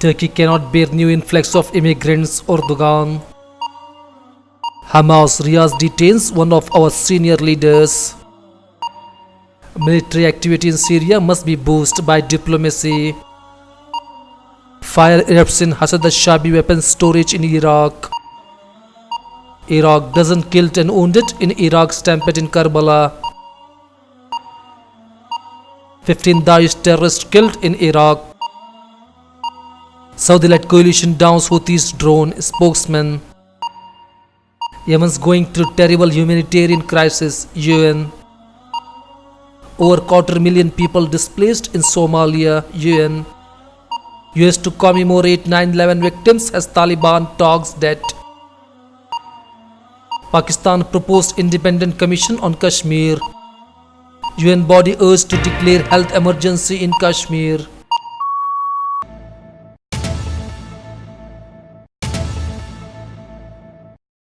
Turkey cannot bear new influx of immigrants. Erdogan. Hamas, Riyadh detains one of our senior leaders. Military activity in Syria must be boosted by diplomacy. Fire erupts in Hasad al-Shabi weapons storage in Iraq. Iraq doesn't killed and wounded in Iraq stampede in Karbala. 15 Daesh terrorists killed in Iraq. Saudi-led coalition downs Houthis drone. Spokesman. Yemen's going through terrible humanitarian crisis. UN. Over 250,000 people displaced in Somalia. UN. US to commemorate 9/11 victims as Taliban talks dead. Pakistan proposed independent commission on Kashmir. UN body urged to declare health emergency in Kashmir.